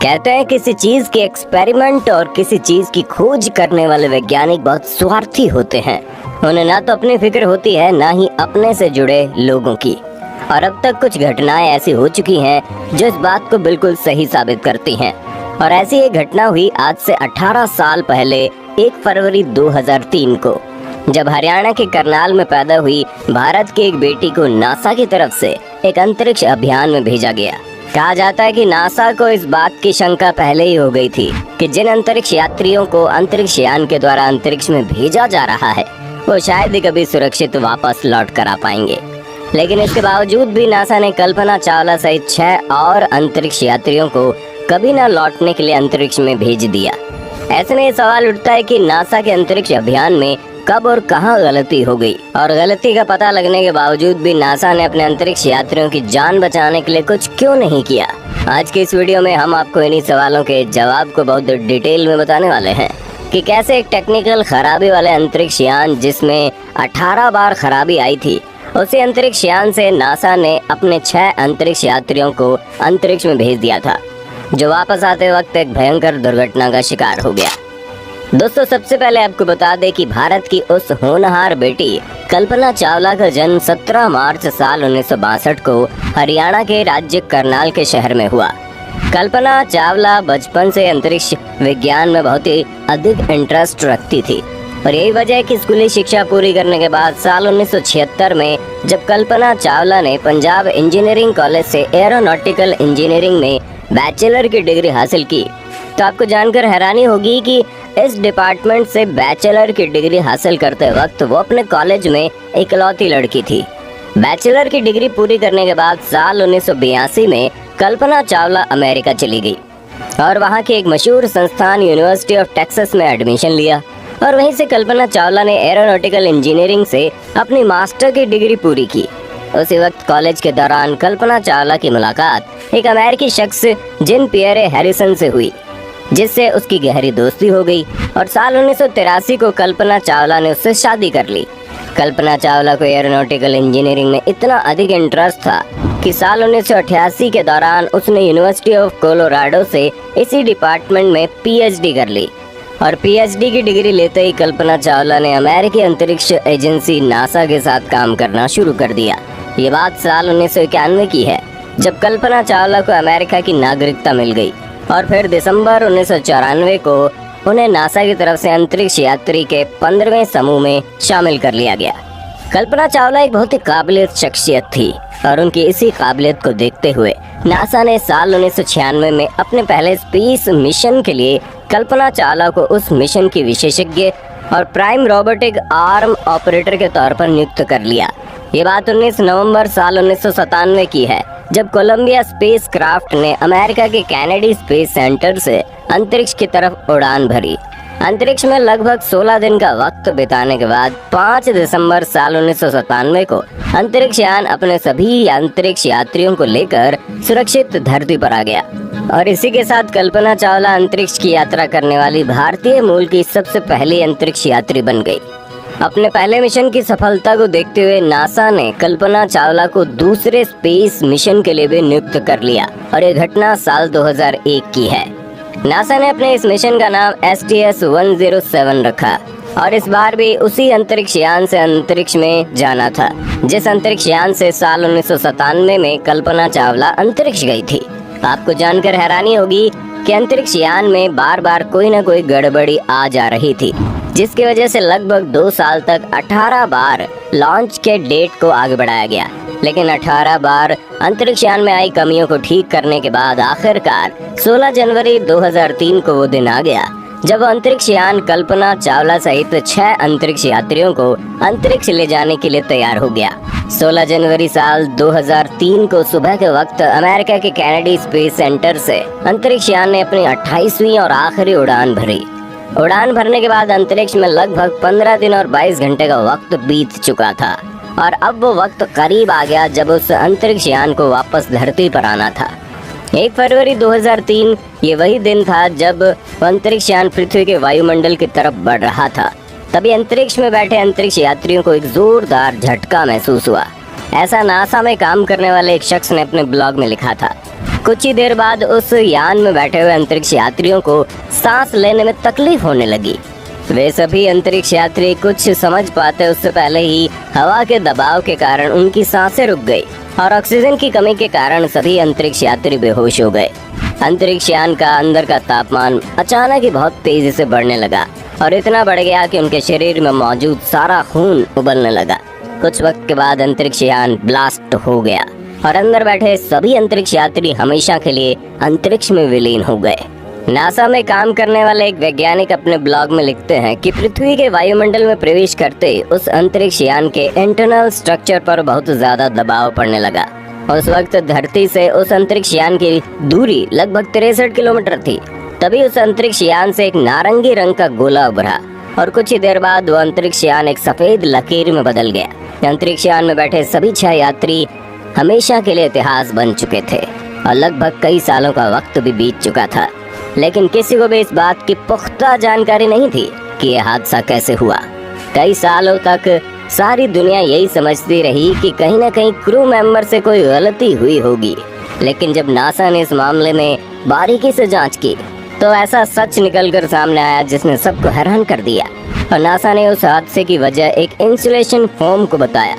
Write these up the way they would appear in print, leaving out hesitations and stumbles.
कहते हैं किसी चीज के एक्सपेरिमेंट और किसी चीज की खोज करने वाले वैज्ञानिक बहुत स्वार्थी होते हैं। उन्हें ना तो अपनी फिक्र होती है ना ही अपने से जुड़े लोगों की। और अब तक कुछ घटनाएं ऐसी हो चुकी हैं जो इस बात को बिल्कुल सही साबित करती हैं। और ऐसी एक घटना हुई आज से 18 साल पहले 1 फरवरी 2003 को, जब हरियाणा के करनाल में पैदा हुई भारत की एक बेटी को नासा की तरफ से एक अंतरिक्ष अभियान में भेजा गया। कहा जाता है कि नासा को इस बात की शंका पहले ही हो गई थी कि जिन अंतरिक्ष यात्रियों को अंतरिक्ष यान के द्वारा अंतरिक्ष में भेजा जा रहा है वो शायद ही कभी सुरक्षित वापस लौट कर आ पाएंगे। लेकिन इसके बावजूद भी नासा ने कल्पना चावला सहित 6 और अंतरिक्ष यात्रियों को कभी न लौटने के लिए अंतरिक्ष में भेज दिया। ऐसे में ये सवाल उठता है कि नासा के अंतरिक्ष अभियान में कब और कहां गलती हो गई, और गलती का पता लगने के बावजूद भी नासा ने अपने अंतरिक्ष यात्रियों की जान बचाने के लिए कुछ क्यों नहीं किया। आज की इस वीडियो में हम आपको इन्हीं सवालों के जवाब को बहुत डिटेल में बताने वाले हैं कि कैसे एक टेक्निकल खराबी वाले अंतरिक्ष यान जिसमें 18 बार खराबी आई थी, उसी अंतरिक्ष यान से नासा ने अपने 6 अंतरिक्ष यात्रियों को अंतरिक्ष में भेज दिया था, जो वापस आते वक्त एक भयंकर दुर्घटना का शिकार हो गया। दोस्तों, सबसे पहले आपको बता दें कि भारत की उस होनहार बेटी कल्पना चावला का जन्म 17 मार्च साल 1962 को हरियाणा के राज्य करनाल के शहर में हुआ। कल्पना चावला बचपन से अंतरिक्ष विज्ञान में बहुत ही अधिक इंटरेस्ट रखती थी, और यही वजह है कि स्कूली शिक्षा पूरी करने के बाद साल 1976 में जब कल्पना चावला ने पंजाब इंजीनियरिंग कॉलेज से एरोनॉटिकल इंजीनियरिंग में बैचलर की डिग्री हासिल की, तो आपको जानकर हैरानी होगी कि इस डिपार्टमेंट से बैचलर की डिग्री हासिल करते वक्त वो अपने कॉलेज में इकलौती लड़की थी। बैचलर की डिग्री पूरी करने के बाद साल 1982 में कल्पना चावला अमेरिका चली गई और वहां के एक मशहूर संस्थान यूनिवर्सिटी ऑफ टेक्सास में एडमिशन लिया, और वहीं से कल्पना चावला ने एरोनॉटिकल इंजीनियरिंग से अपनी मास्टर की डिग्री पूरी की। उसी वक्त कॉलेज के दौरान कल्पना चावला की मुलाकात एक अमेरिकी शख्स जिन पियरे हैरिसन से हुई, जिससे उसकी गहरी दोस्ती हो गई, और साल 1983 को कल्पना चावला ने उससे शादी कर ली। कल्पना चावला को एरोनॉटिकल इंजीनियरिंग में इतना अधिक इंटरेस्ट था कि साल 1988 के दौरान उसने यूनिवर्सिटी ऑफ कोलोराडो से इसी डिपार्टमेंट में पीएचडी कर ली, और पीएचडी की डिग्री लेते ही कल्पना चावला ने अमेरिकी अंतरिक्ष एजेंसी नासा के साथ काम करना शुरू कर दिया। ये बात साल 1991 की है, जब कल्पना चावला को अमेरिका की नागरिकता मिल गई, और फिर दिसंबर 1994 को उन्हें नासा की तरफ से अंतरिक्ष यात्री के 15वें समूह में शामिल कर लिया गया। कल्पना चावला एक बहुत ही काबिलियत शख्सियत थी, और उनकी इसी काबिलियत को देखते हुए नासा ने साल 1996 में अपने पहले स्पेस मिशन के लिए कल्पना चावला को उस मिशन की विशेषज्ञ और प्राइम रोबोटिक आर्म ऑपरेटर के तौर पर नियुक्त कर लिया। ये बात 19 नवंबर साल 1997 की है, जब कोलंबिया स्पेस क्राफ्ट ने अमेरिका के कैनेडी स्पेस सेंटर से अंतरिक्ष की तरफ उड़ान भरी। अंतरिक्ष में लगभग 16 दिन का वक्त बिताने के बाद 5 दिसंबर साल 1997 को अंतरिक्ष यान अपने सभी अंतरिक्ष यात्रियों को लेकर सुरक्षित धरती पर आ गया, और इसी के साथ कल्पना चावला अंतरिक्ष की यात्रा करने वाली भारतीय मूल की सबसे पहली अंतरिक्ष यात्री बन गई। अपने पहले मिशन की सफलता को देखते हुए नासा ने कल्पना चावला को दूसरे स्पेस मिशन के लिए भी नियुक्त कर लिया, और ये घटना साल 2001 की है। नासा ने अपने इस मिशन का नाम STS-107 रखा, और इस बार भी उसी अंतरिक्ष यान से अंतरिक्ष में जाना था, जिस अंतरिक्ष यान से साल 1997 में कल्पना चावला अंतरिक्ष गई थी। आपको जानकर हैरानी होगी कि अंतरिक्ष यान में बार बार कोई न कोई गड़बड़ी आ जा रही थी, जिसकी वजह से लगभग 2 साल तक 18 बार लॉन्च के डेट को आगे बढ़ाया गया। लेकिन 18 बार अंतरिक्ष यान में आई कमियों को ठीक करने के बाद आखिरकार 16 जनवरी 2003 को वो दिन आ गया जब अंतरिक्ष यान कल्पना चावला सहित 6 अंतरिक्ष यात्रियों को अंतरिक्ष ले जाने के लिए तैयार हो गया। 16 जनवरी साल 2003 को सुबह के वक्त अमेरिका के कैनेडी स्पेस सेंटर से अंतरिक्ष यान ने अपनी 28वीं और आखिरी उड़ान भरी। उड़ान भरने के बाद अंतरिक्ष में लगभग 15 दिन और 22 घंटे का वक्त बीत चुका था, और अब वो वक्त करीब आ गया जब उस अंतरिक्ष यान को वापस धरती पर आना था। 1 फरवरी 2003 ये वही दिन था जब अंतरिक्ष यान पृथ्वी के वायुमंडल की तरफ बढ़ रहा था। तभी अंतरिक्ष में बैठे अंतरिक्ष यात्रियों को एक जोरदार झटका महसूस हुआ। ऐसा नासा में काम करने वाले एक शख्स ने अपने ब्लॉग में लिखा था। कुछ ही देर बाद उस यान में बैठे हुए अंतरिक्ष यात्रियों को सांस लेने में तकलीफ होने लगी। वे सभी अंतरिक्ष यात्री कुछ समझ पाते उससे पहले ही हवा के दबाव के कारण उनकी सांसें रुक गई और ऑक्सीजन की कमी के कारण सभी अंतरिक्ष यात्री बेहोश हो गए। अंतरिक्ष यान का अंदर का तापमान अचानक ही बहुत तेजी से बढ़ने लगा और इतना बढ़ गया कि उनके शरीर में मौजूद सारा खून उबलने लगा। कुछ वक्त के बाद अंतरिक्ष यान ब्लास्ट हो गया और अंदर बैठे सभी अंतरिक्ष यात्री हमेशा के लिए अंतरिक्ष में विलीन हो गए। नासा में काम करने वाले एक वैज्ञानिक अपने ब्लॉग में लिखते हैं कि पृथ्वी के वायुमंडल में प्रवेश करते उस अंतरिक्ष यान के इंटरनल स्ट्रक्चर पर बहुत ज्यादा दबाव पड़ने लगा। उस वक्त धरती से उस अंतरिक्ष यान की दूरी लगभग 63 किलोमीटर थी। तभी उस अंतरिक्ष यान से एक नारंगी रंग का गोला उभरा और कुछ ही देर बाद वो अंतरिक्ष यान एक सफेद लकीर में बदल गया। अंतरिक्ष यान में बैठे सभी 6 यात्री हमेशा के लिए इतिहास बन चुके थे और लगभग कई सालों का वक्त भी बीत चुका था, लेकिन किसी को भी इस बात की पुख्ता जानकारी नहीं थी कि यह हादसा कैसे हुआ। कई सालों तक सारी दुनिया यही समझती रही कि कहीं न कहीं क्रू मेंबर से कोई गलती हुई होगी, लेकिन जब नासा ने इस मामले में बारीकी से जांच की तो ऐसा सच निकलकर सामने आया जिसने सबको हैरान कर दिया। और नासा ने उस हादसे की वजह एक इंसुलेशन फोम को बताया।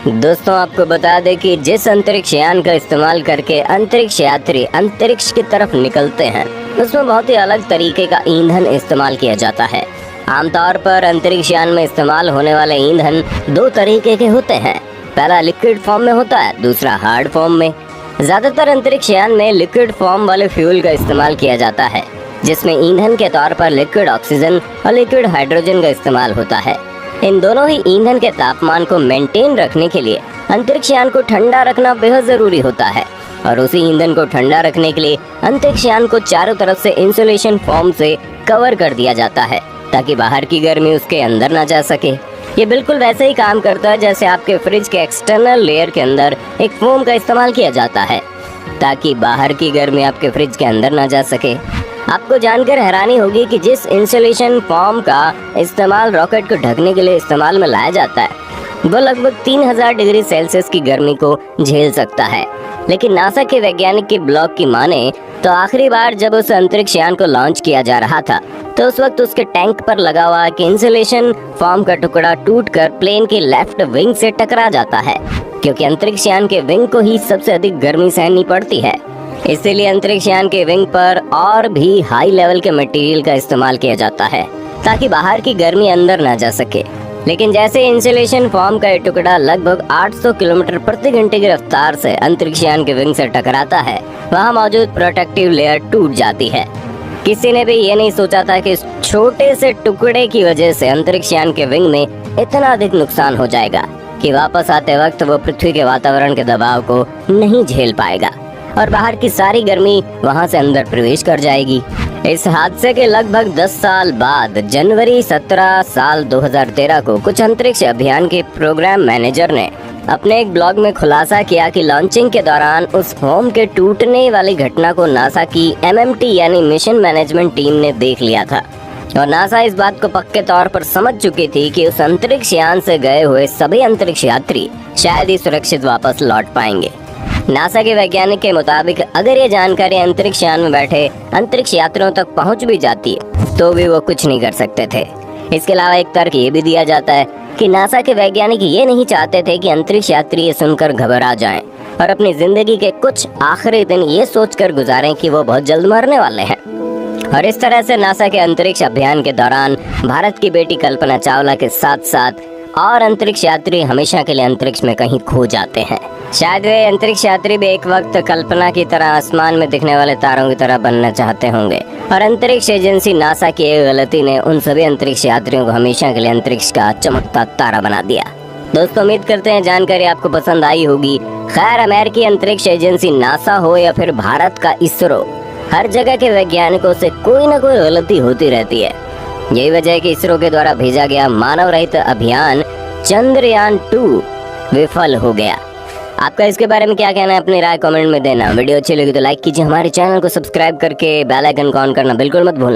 दोस्तों, आपको बता दें कि जिस अंतरिक्ष यान का इस्तेमाल करके अंतरिक्ष यात्री अंतरिक्ष की तरफ निकलते हैं उसमें बहुत ही अलग तरीके का ईंधन इस्तेमाल किया जाता है। आमतौर पर अंतरिक्ष यान में इस्तेमाल होने वाले ईंधन 2 तरीके के होते हैं। पहला लिक्विड फॉर्म में होता है, दूसरा हार्ड फॉर्म में। ज्यादातर अंतरिक्ष यान में लिक्विड फॉर्म वाले फ्यूल का इस्तेमाल किया जाता है, जिसमें ईंधन के तौर पर लिक्विड ऑक्सीजन और लिक्विड हाइड्रोजन का इस्तेमाल होता है। इन दोनों ही ईंधन के तापमान को मेंटेन रखने के लिए अंतरिक्ष यान को ठंडा रखना बेहद जरूरी होता है और उसी ईंधन को ठंडा रखने के लिए अंतरिक्ष यान को चारों तरफ से इंसुलेशन फोम से कवर कर दिया जाता है ताकि बाहर की गर्मी उसके अंदर ना जा सके। ये बिल्कुल वैसे ही काम करता है जैसे आपके फ्रिज के एक्सटर्नल लेयर के अंदर एक फोम का इस्तेमाल किया जाता है ताकि बाहर की गर्मी आपके फ्रिज के अंदर ना जा सके। आपको जानकर हैरानी होगी कि जिस इंसुलेशन फोम का इस्तेमाल रॉकेट को ढकने के लिए इस्तेमाल में लाया जाता है वो लगभग 3000 डिग्री सेल्सियस की गर्मी को झेल सकता है। लेकिन नासा के वैज्ञानिक की ब्लॉग की माने तो आखिरी बार जब उस अंतरिक्ष यान को लॉन्च किया जा रहा था तो उस वक्त उसके टैंक पर लगा हुआ कि इंसुलेशन फोम का टुकड़ा टूटकर प्लेन के लेफ्ट विंग से टकरा जाता है, क्योंकि अंतरिक्ष यान के विंग को ही सबसे अधिक गर्मी सहनी पड़ती है। इसीलिए अंतरिक्ष यान के विंग पर और भी हाई लेवल के मटेरियल का इस्तेमाल किया जाता है ताकि बाहर की गर्मी अंदर ना जा सके। लेकिन जैसे इंसुलेशन फोम का टुकड़ा लगभग 800 किलोमीटर प्रति घंटे की रफ्तार से अंतरिक्ष यान के विंग से टकराता है, वहाँ मौजूद प्रोटेक्टिव लेयर टूट जाती है। किसी ने भी ये नहीं सोचा था कि इस छोटे से टुकड़े की वजह से अंतरिक्ष यान के विंग में इतना अधिक नुकसान हो जाएगा कि वापस आते वक्त वो पृथ्वी के वातावरण के दबाव को नहीं झेल पाएगा और बाहर की सारी गर्मी वहां से अंदर प्रवेश कर जाएगी। इस हादसे के लगभग 10 साल बाद जनवरी 17 साल 2013 को कुछ अंतरिक्ष अभियान के प्रोग्राम मैनेजर ने अपने एक ब्लॉग में खुलासा किया कि लॉन्चिंग के दौरान उस फोम के टूटने वाली घटना को नासा की MMT यानी मिशन मैनेजमेंट टीम ने देख लिया था और नासा इस बात को पक्के तौर पर समझ चुकी थी कि उस अंतरिक्ष यान से गए हुए सभी अंतरिक्ष यात्री शायद ही सुरक्षित वापस लौट पाएंगे। नासा के वैज्ञानिक के मुताबिक अगर ये जानकारी अंतरिक्ष यान में बैठे अंतरिक्ष यात्रियों तक पहुंच भी जाती तो भी वो कुछ नहीं कर सकते थे। इसके अलावा एक तर्क ये भी दिया जाता है कि नासा के वैज्ञानिक ये नहीं चाहते थे कि अंतरिक्ष यात्री ये सुनकर घबरा जाएं और अपनी जिंदगी के कुछ आखिरी दिन ये सोचकर गुजारें कि वो बहुत जल्द मरने वाले हैं। और इस तरह से नासा के अंतरिक्ष अभियान के दौरान भारत की बेटी कल्पना चावला के साथ साथ और अंतरिक्ष यात्री हमेशा के लिए अंतरिक्ष में कहीं खो जाते हैं। शायद वे अंतरिक्ष यात्री भी एक वक्त कल्पना की तरह आसमान में दिखने वाले तारों की तरह बनना चाहते होंगे और अंतरिक्ष एजेंसी नासा की एक गलती ने उन सभी अंतरिक्ष यात्रियों को हमेशा के लिए अंतरिक्ष का चमकता तारा बना दिया। दोस्तों, उम्मीद करते हैं जानकारी आपको पसंद आई होगी। खैर, अमेरिकी अंतरिक्ष एजेंसी नासा हो या फिर भारत का इसरो, हर जगह के वैज्ञानिकों से कोई न कोई गलती होती रहती है। यही वजह है कि इसरो के द्वारा भेजा गया मानव रहित अभियान चंद्रयान 2 विफल हो गया। आपका इसके बारे में क्या कहना है, अपनी राय कमेंट में देना। वीडियो अच्छी लगी तो लाइक कीजिए, हमारे चैनल को सब्सक्राइब करके बेल आइकन को ऑन करना बिल्कुल मत भूलना।